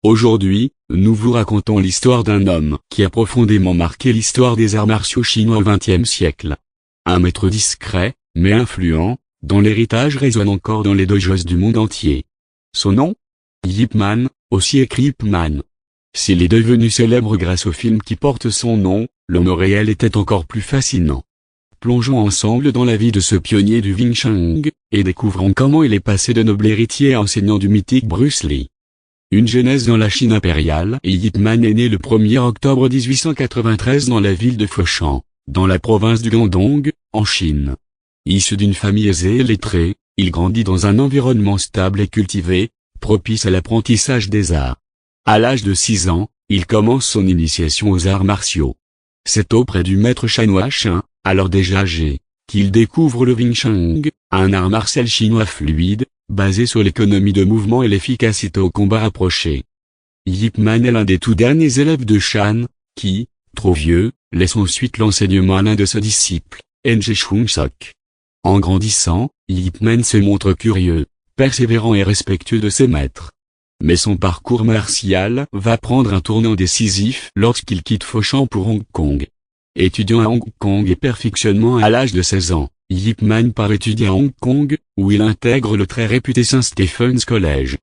Aujourd'hui, nous vous racontons l'histoire d'un homme qui a profondément marqué l'histoire des arts martiaux chinois au XXe siècle. Un maître discret, mais influent, dont l'héritage résonne encore dans les dojos du monde entier. Son nom? Yip Man, aussi écrit Ip Man. S'il est devenu célèbre grâce au film qui porte son nom, l'homme réel était encore plus fascinant. Plongeons ensemble dans la vie de ce pionnier du Wing Chun, et découvrons comment il est passé de noble héritier à enseignant du mythique Bruce Lee. Une jeunesse dans la Chine impériale. Yip Man est né le 1er octobre 1893 dans la ville de Foshan, dans la province du Guangdong, en Chine. Issu d'une famille aisée et lettrée, il grandit dans un environnement stable et cultivé, propice à l'apprentissage des arts. À l'âge de 6 ans, il commence son initiation aux arts martiaux. C'est auprès du maître Shan Shan, alors déjà âgé, qu'il découvre le Wing Chun, un art martial chinois fluide, basé sur l'économie de mouvement et l'efficacité au combat rapproché. Yip Man est l'un des tout derniers élèves de Shan, qui, trop vieux, laisse ensuite l'enseignement à l'un de ses disciples, Nge Chung Sok. En grandissant, Yip Man se montre curieux, persévérant et respectueux de ses maîtres. Mais son parcours martial va prendre un tournant décisif lorsqu'il quitte Foshan pour Hong Kong. Étudiant à Hong Kong et perfectionnement à l'âge de 16 ans, Yip Man part étudier à Hong Kong, où il intègre le très réputé St. Stephen's College.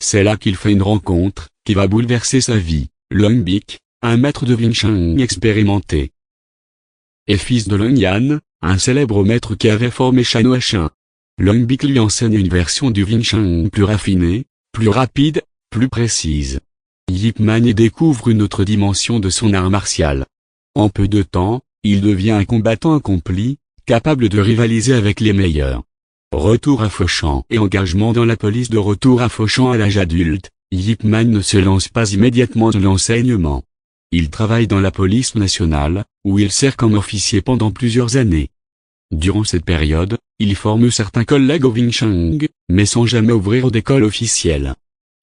C'est là qu'il fait une rencontre, qui va bouleverser sa vie, Long Bik, un maître de Wing Chun expérimenté. Et fils de Long Yan, un célèbre maître qui avait formé Shan Shan. Long Bik lui enseigne une version du Wing Chun plus raffinée, plus rapide, plus précise. Yip Man y découvre une autre dimension de son art martial. En peu de temps, il devient un combattant accompli, capable de rivaliser avec les meilleurs. Retour à Foshan et engagement dans la police. De retour à Foshan à l'âge adulte, Yip Man ne se lance pas immédiatement dans l'enseignement. Il travaille dans la police nationale, où il sert comme officier pendant plusieurs années. Durant cette période, il forme certains collègues au Wing Chun, mais sans jamais ouvrir d'école officielle.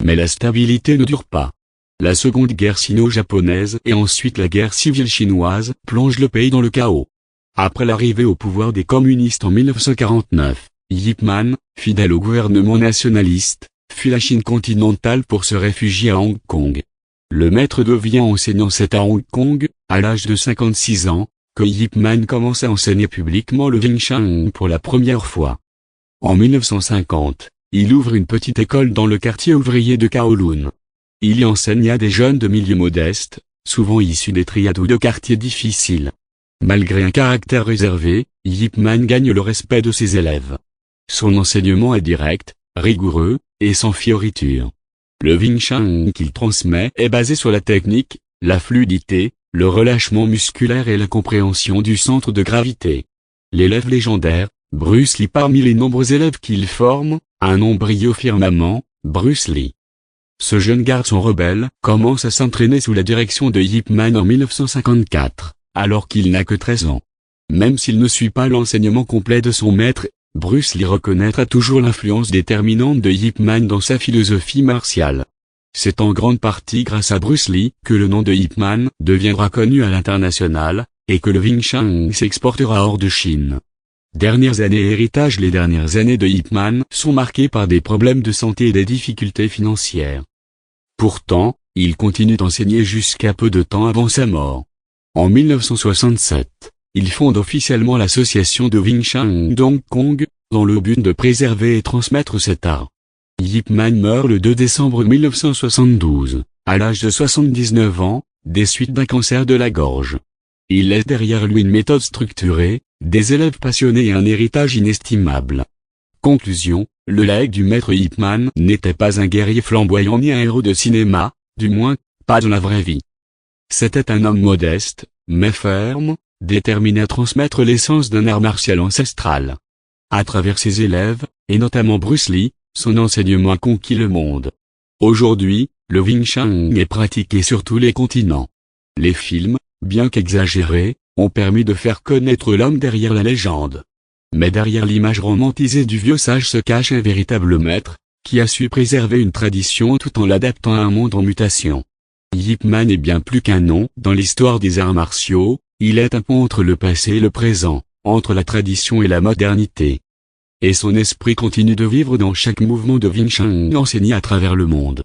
Mais la stabilité ne dure pas. La seconde guerre sino-japonaise et ensuite la guerre civile chinoise plongent le pays dans le chaos. Après l'arrivée au pouvoir des communistes en 1949, Yip Man, fidèle au gouvernement nationaliste, fuit la Chine continentale pour se réfugier à Hong Kong. Le maître devient enseignant. C'est à Hong Kong, à l'âge de 56 ans, que Yip Man commence à enseigner publiquement le Wing Chun pour la première fois. En 1950, il ouvre une petite école dans le quartier ouvrier de Kowloon. Il y enseigne à des jeunes de milieux modestes, souvent issus des triades ou de quartiers difficiles. Malgré un caractère réservé, Yip Man gagne le respect de ses élèves. Son enseignement est direct, rigoureux, et sans fioritures. Le Wing Chun qu'il transmet est basé sur la technique, la fluidité, le relâchement musculaire et la compréhension du centre de gravité. L'élève légendaire, Bruce Lee. Parmi les nombreux élèves qu'il forme, un nom brille au firmament, Bruce Lee. Ce jeune garçon rebelle commence à s'entraîner sous la direction de Yip Man en 1954, alors qu'il n'a que 13 ans. Même s'il ne suit pas l'enseignement complet de son maître, Bruce Lee reconnaîtra toujours l'influence déterminante de Yip Man dans sa philosophie martiale. C'est en grande partie grâce à Bruce Lee que le nom de Yip Man deviendra connu à l'international, et que le Wing Chun s'exportera hors de Chine. Dernières années héritage. Les dernières années de Yip Man sont marquées par des problèmes de santé et des difficultés financières. Pourtant, il continue d'enseigner jusqu'à peu de temps avant sa mort. En 1967, il fonde officiellement l'association de Wing Chun d'Hong Kong, dans le but de préserver et transmettre cet art. Yip Man meurt le 2 décembre 1972, à l'âge de 79 ans, des suites d'un cancer de la gorge. Il laisse derrière lui une méthode structurée, des élèves passionnés et un héritage inestimable. Conclusion, le laïc du maître Yip Man n'était pas un guerrier flamboyant ni un héros de cinéma, du moins, pas dans la vraie vie. C'était un homme modeste, mais ferme, déterminé à transmettre l'essence d'un art martial ancestral. À travers ses élèves, et notamment Bruce Lee, son enseignement a conquis le monde. Aujourd'hui, le Wing Chun est pratiqué sur tous les continents. Les films, bien qu'exagérés, ont permis de faire connaître l'homme derrière la légende. Mais derrière l'image romantisée du vieux sage se cache un véritable maître, qui a su préserver une tradition tout en l'adaptant à un monde en mutation. Yip Man est bien plus qu'un nom dans l'histoire des arts martiaux, il est un pont entre le passé et le présent, entre la tradition et la modernité. Et son esprit continue de vivre dans chaque mouvement de Wing Chun enseigné à travers le monde.